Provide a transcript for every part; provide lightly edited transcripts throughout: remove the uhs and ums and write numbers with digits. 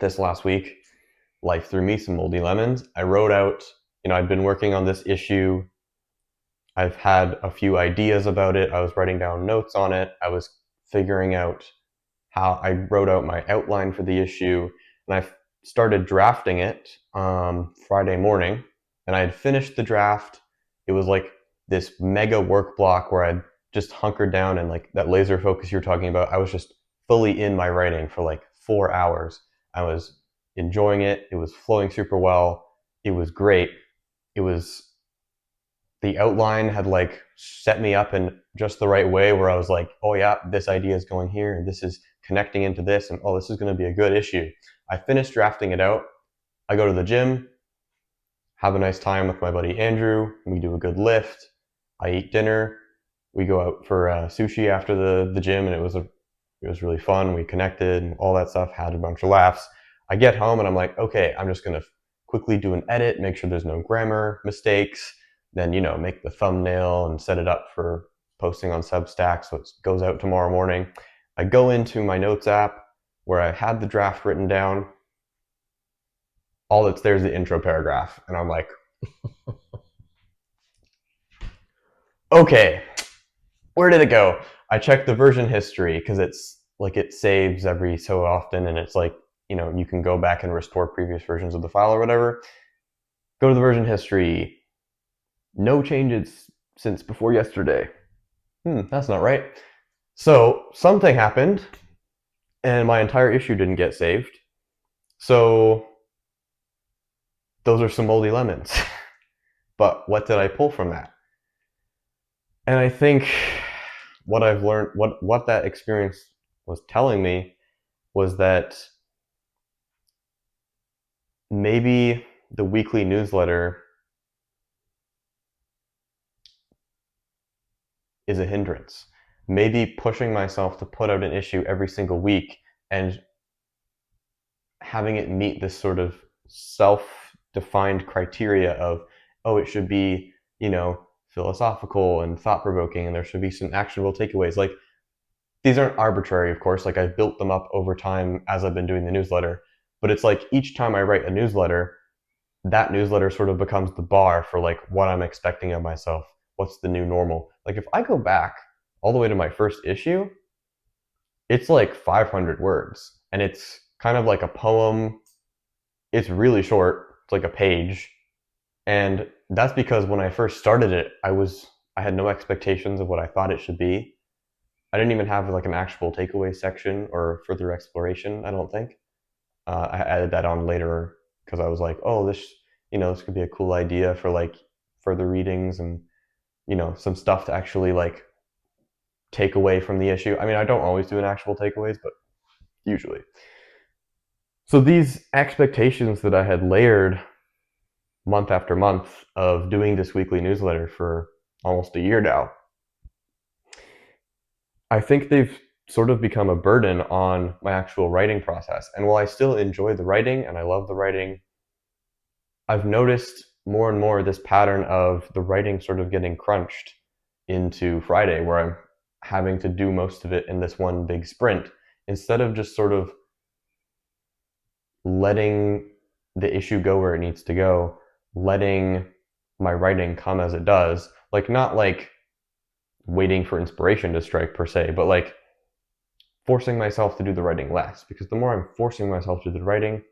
this last week, life threw me some moldy lemons. I wrote out, I'd been working on this issue. I've had a few ideas about it. I was writing down notes on it. I was figuring out how I wrote out my outline for the issue, and I started drafting it Friday morning, and I had finished the draft. It was like this mega work block where I'd just hunkered down and like that laser focus you're talking about. I was just fully in my writing for like 4 hours. I was enjoying it. It was flowing super well. It was great. It was the outline had like set me up in just the right way where I was like, oh yeah, this idea is going here and this is connecting into this and oh, this is going to be a good issue. I finished drafting it out. I go to the gym, have a nice time with my buddy Andrew. We do a good lift. I eat dinner. We go out for sushi after the gym, and it was really fun. We connected and all that stuff. Had a bunch of laughs. I get home and I'm like, okay, I'm just gonna quickly do an edit, make sure there's no grammar mistakes. Then make the thumbnail and set it up for posting on Substack so it goes out tomorrow morning. I go into my notes app where I had the draft written down. All that's there is the intro paragraph, and I'm like, okay, where did it go? I checked the version history because it's like it saves every so often, and it's like you can go back and restore previous versions of the file or whatever. Go to the version history. No changes since before yesterday. That's not right. So something happened, and my entire issue didn't get saved. So those are some moldy lemons. But what did I pull from that? And I think what I've learned, what that experience was telling me was that maybe the weekly newsletter is a hindrance. Maybe pushing myself to put out an issue every single week and having it meet this sort of self-defined criteria of, oh, it should be, philosophical and thought-provoking, and there should be some actionable takeaways. Like, these aren't arbitrary, of course. Like, I've built them up over time as I've been doing the newsletter. But it's like each time I write a newsletter, that newsletter sort of becomes the bar for like what I'm expecting of myself. What's the new normal? Like, if I go back all the way to my first issue, it's like 500 words, and it's kind of like a poem. It's really short. It's like a page. And that's because when I first started it, I had no expectations of what I thought it should be. I didn't even have like an actual takeaway section or further exploration, I don't think. I added that on later because I was like, oh, this could be a cool idea for like further readings and, some stuff to actually like take away from the issue. I mean, I don't always do an actual takeaways, but usually. So these expectations that I had layered month after month of doing this weekly newsletter for almost a year now, I think they've sort of become a burden on my actual writing process. And while I still enjoy the writing and I love the writing, I've noticed more and more this pattern of the writing sort of getting crunched into Friday, where I'm having to do most of it in this one big sprint instead of just sort of letting the issue go where it needs to go, letting my writing come as it does, like not like waiting for inspiration to strike per se, but like forcing myself to do the writing less, because the more I'm forcing myself to do the writing,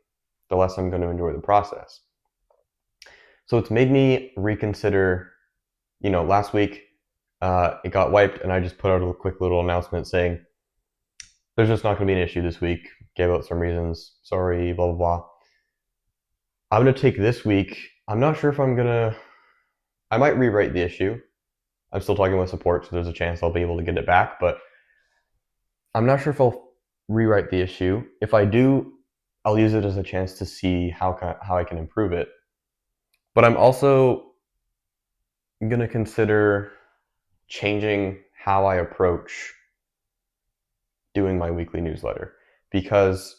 the less I'm going to enjoy the process. So it's made me reconsider, last week it got wiped and I just put out a quick little announcement saying, there's just not going to be an issue this week, gave out some reasons, sorry, blah, blah, blah. I'm going to take this week, I'm not sure if I might rewrite the issue. I'm still talking with support, so there's a chance I'll be able to get it back, but I'm not sure if I'll rewrite the issue. If I do, I'll use it as a chance to see how I can improve it. But I'm also going to consider changing how I approach doing my weekly newsletter, because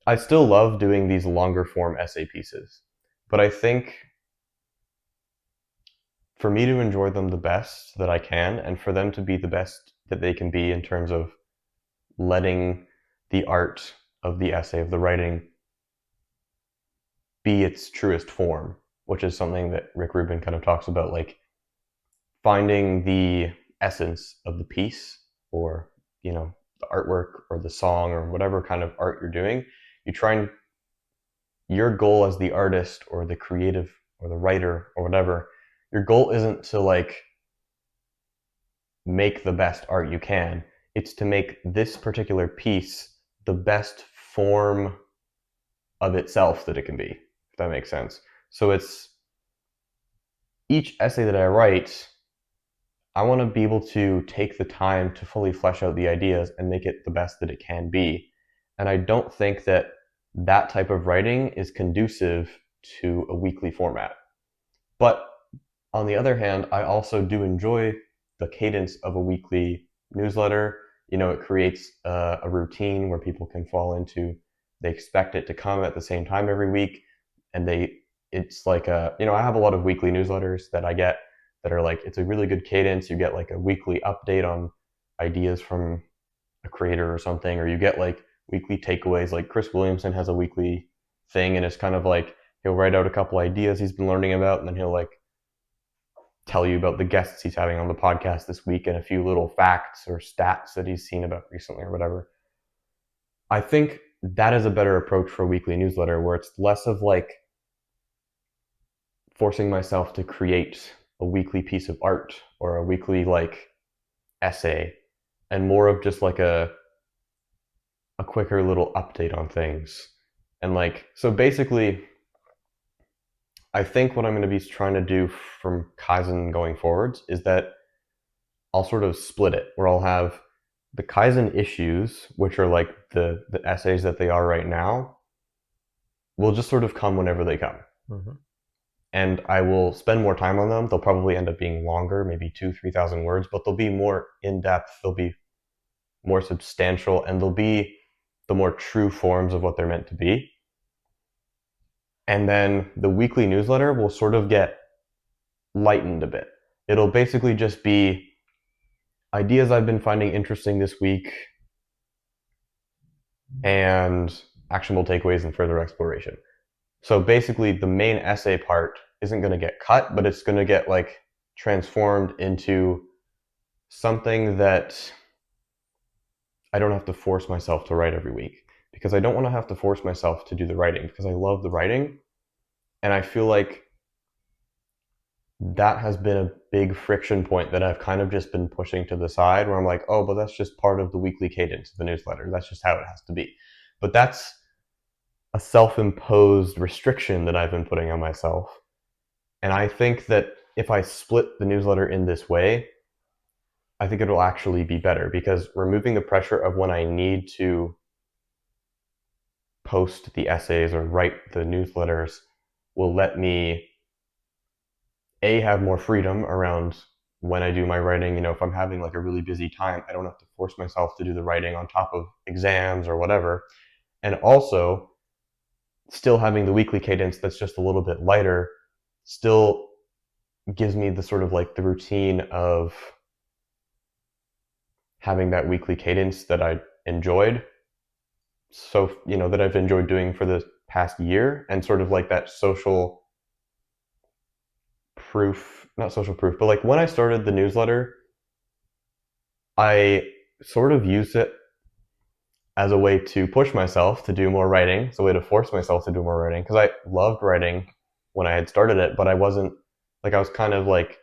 I still love doing these longer form essay pieces, but I think for me to enjoy them the best that I can, and for them to be the best that they can be in terms of letting the art of the essay, of the writing, be its truest form, which is something that Rick Rubin kind of talks about, like finding the essence of the piece, or the artwork or the song or whatever kind of art you're doing. You try and your goal as the artist or the creative or the writer or whatever, your goal isn't to like make the best art you can. It's to make this particular piece the best form of itself that it can be, if that makes sense. So it's each essay that I write, I want to be able to take the time to fully flesh out the ideas and make it the best that it can be. And I don't think that that type of writing is conducive to a weekly format. But on the other hand, I also do enjoy the cadence of a weekly newsletter. It creates a routine where people can fall into. They expect it to come at the same time every week, and it's like I have a lot of weekly newsletters that I get that are like, it's a really good cadence. You get like a weekly update on ideas from a creator or something, or you get like weekly takeaways. Like Chris Williamson has a weekly thing, and it's kind of like he'll write out a couple ideas he's been learning about, and then he'll like tell you about the guests he's having on the podcast this week and a few little facts or stats that he's seen about recently or whatever. I think that is a better approach for a weekly newsletter, where it's less of like forcing myself to create a weekly piece of art or a weekly like essay, and more of just like a quicker little update on things. And like, so basically, I think what I'm going to be trying to do from Kaizen going forwards is that I'll sort of split it, where I'll have the Kaizen issues, which are like the essays that they are right now, will just sort of come whenever they come. Mm-hmm. And I will spend more time on them. They'll probably end up being longer, maybe 2,000-3,000 words, but they'll be more in-depth, they'll be more substantial, and they'll be the more true forms of what they're meant to be. And then the weekly newsletter will sort of get lightened a bit. It'll basically just be ideas I've been finding interesting this week and actionable takeaways and further exploration. So basically the main essay part isn't going to get cut, but it's going to get like transformed into something that I don't have to force myself to write every week, because I don't want to have to force myself to do the writing, because I love the writing. And I feel like that has been a big friction point that I've kind of just been pushing to the side, where I'm like, oh, but that's just part of the weekly cadence of the newsletter. That's just how it has to be. But that's a self-imposed restriction that I've been putting on myself. And I think that if I split the newsletter in this way, I think it'll actually be better, because removing the pressure of when I need to post the essays or write the newsletters will let me have more freedom around when I do my writing. If I'm having like a really busy time, I don't have to force myself to do the writing on top of exams or whatever. And also, still having the weekly cadence that's just a little bit lighter still gives me the sort of like the routine of having that weekly cadence that I enjoyed. So, that I've enjoyed doing for the past year, and sort of like that social proof, not social proof, but like when I started the newsletter, I sort of used it as a way to push myself to do more writing. It's a way to force myself to do more writing, because I loved writing when I had started it, but I wasn't like, I was kind of like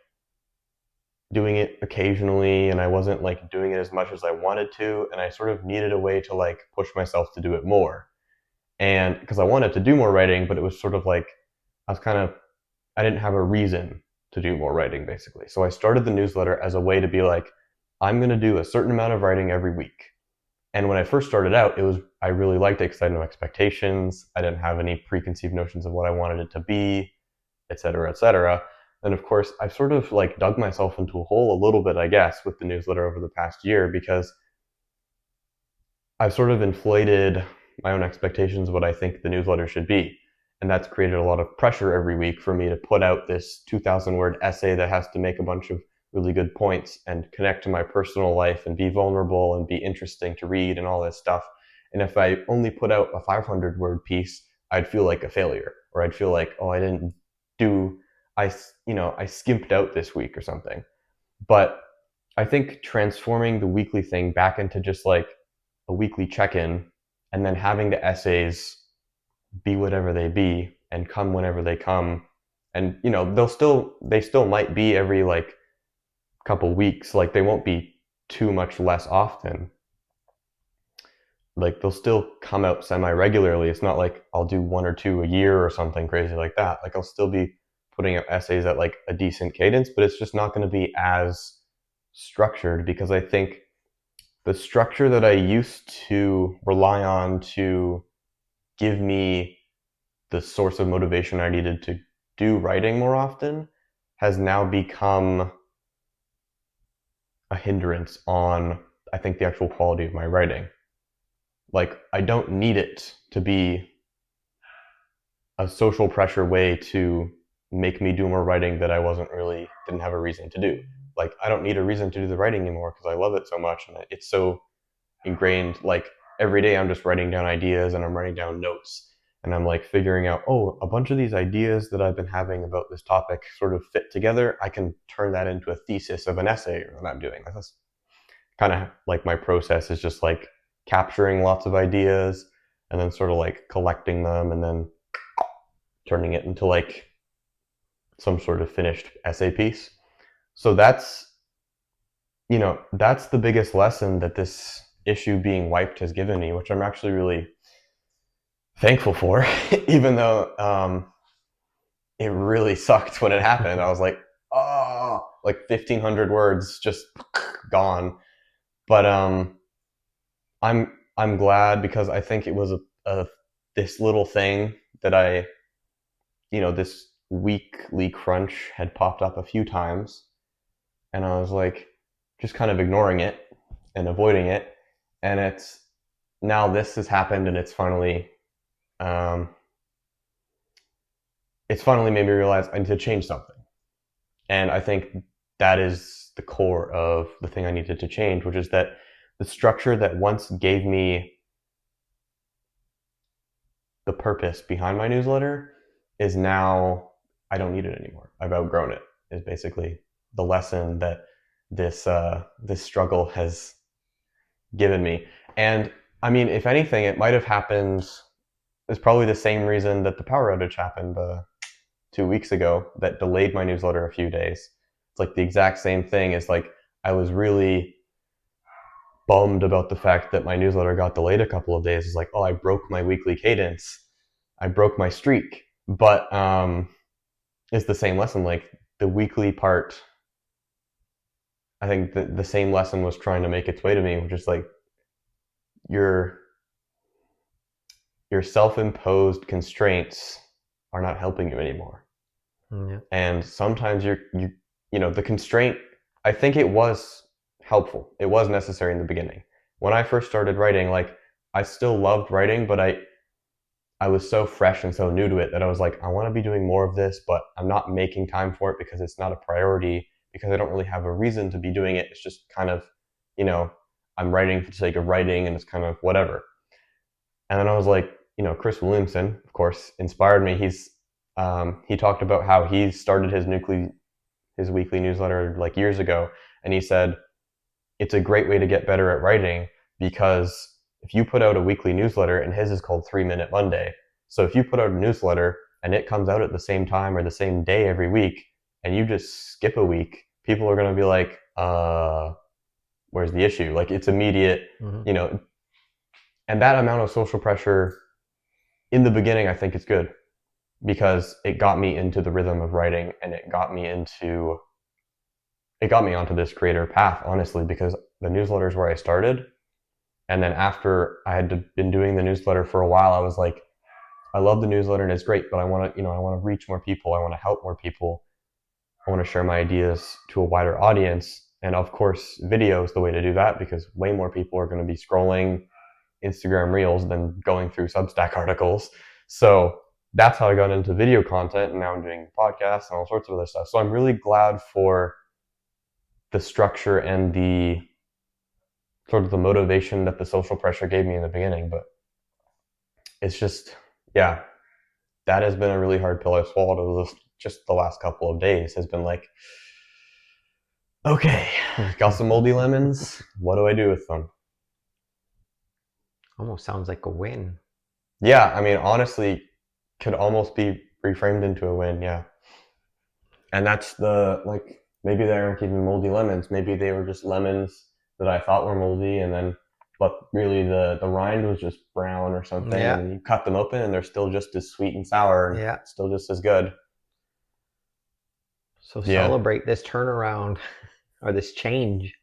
doing it occasionally, and I wasn't like doing it as much as I wanted to, and I sort of needed a way to like push myself to do it more. And because I wanted to do more writing, but it was sort of like I didn't have a reason to do more writing, basically. So I started the newsletter as a way to be like, I'm going to do a certain amount of writing every week. And when I first started out, I really liked it because I had no expectations. I didn't have any preconceived notions of what I wanted it to be, et cetera, et cetera. And of course, I've sort of like dug myself into a hole a little bit, I guess, with the newsletter over the past year, because I've sort of inflated my own expectations of what I think the newsletter should be. And that's created a lot of pressure every week for me to put out this 2,000-word essay that has to make a bunch of really good points and connect to my personal life and be vulnerable and be interesting to read and all this stuff. And if I only put out a 500-word piece, I'd feel like a failure. or I'd feel like, oh, I didn't do, I skimped out this week or something. But I think transforming the weekly thing back into just like a weekly check-in, and then having the essays be whatever they be and come whenever they come, and they still might be every like couple weeks, like they won't be too much less often, like they'll still come out semi regularly. It's not like I'll do one or two a year or something crazy like that. Like I'll still be putting out essays at like a decent cadence, but it's just not going to be as structured, because I think the structure that I used to rely on to give me the source of motivation I needed to do writing more often has now become a hindrance on, I think, the actual quality of my writing. Like, I don't need it to be a social pressure way to make me do more writing that I didn't have a reason to do. Like, I don't need a reason to do the writing anymore because I love it so much and it's so ingrained. Like, every day I'm just writing down ideas and I'm writing down notes and I'm like figuring out, oh, a bunch of these ideas that I've been having about this topic sort of fit together. I can turn that into a thesis of an essay that I'm doing. That's kind of like my process, is just like capturing lots of ideas and then sort of like collecting them and then turning it into like some sort of finished essay piece. So that's the biggest lesson that this issue being wiped has given me, which I'm actually really thankful for, even though it really sucked when it happened. I was like, oh, like 1,500 words just gone. But I'm glad, because I think it was this little thing that this weekly crunch had popped up a few times, and I was like just kind of ignoring it and avoiding it, and now this has happened, and um, it's finally made me realize I need to change something, and I think that is the core of the thing I needed to change, which is that the structure that once gave me the purpose behind my newsletter is now, I don't need it anymore. I've outgrown it. Is basically the lesson that this struggle has given me. And I mean, if anything, it might have happened. It's probably the same reason that the power outage happened 2 weeks ago that delayed my newsletter a few days. It's like the exact same thing. Is like I was really bummed about the fact that my newsletter got delayed a couple of days. It's like, oh, I broke my weekly cadence. I broke my streak. But it's the same lesson. Like the weekly part, I think the same lesson was trying to make its way to me, which is like your self-imposed constraints are not helping you anymore. Yeah. And sometimes the constraint, I think it was helpful. It was necessary in the beginning. When I first started writing, like I still loved writing, but I was so fresh and so new to it that I was like, I want to be doing more of this, but I'm not making time for it because it's not a priority, because I don't really have a reason to be doing it. It's just kind of, I'm writing for the sake of writing and it's kind of whatever. And then I was like, Chris Williamson, of course, inspired me. He talked about how he started his weekly newsletter like years ago, and he said it's a great way to get better at writing, because if you put out a weekly newsletter, and his is called 3 Minute Monday, so if you put out a newsletter and it comes out at the same time or the same day every week, and you just skip a week, people are going to be like, where's the issue? Like it's immediate, and that amount of social pressure in the beginning, I think is good, because it got me into the rhythm of writing, and it got me onto this creator path, honestly, because the newsletter is where I started. And then after I had been doing the newsletter for a while, I was like, I love the newsletter and it's great, but I want to reach more people. I want to help more people. I want to share my ideas to a wider audience. And of course, video is the way to do that, because way more people are going to be scrolling Instagram Reels than going through Substack articles. So that's how I got into video content, and now I'm doing podcasts and all sorts of other stuff. So I'm really glad for the structure and the sort of the motivation that the social pressure gave me in the beginning. But it's just, yeah, that has been a really hard pill I swallowed over just the last couple of days. Has been like, okay, got some moldy lemons. What do I do with them? Almost sounds like a win. Yeah, I mean, honestly, could almost be reframed into a win. Yeah, and that's the like maybe they aren't even moldy lemons. Maybe they were just lemons that I thought were moldy, and then but really the rind was just brown or something, Yeah, and you cut them open and they're still just as sweet and sour and yeah. still just as good. So Yeah, celebrate this turnaround or this change.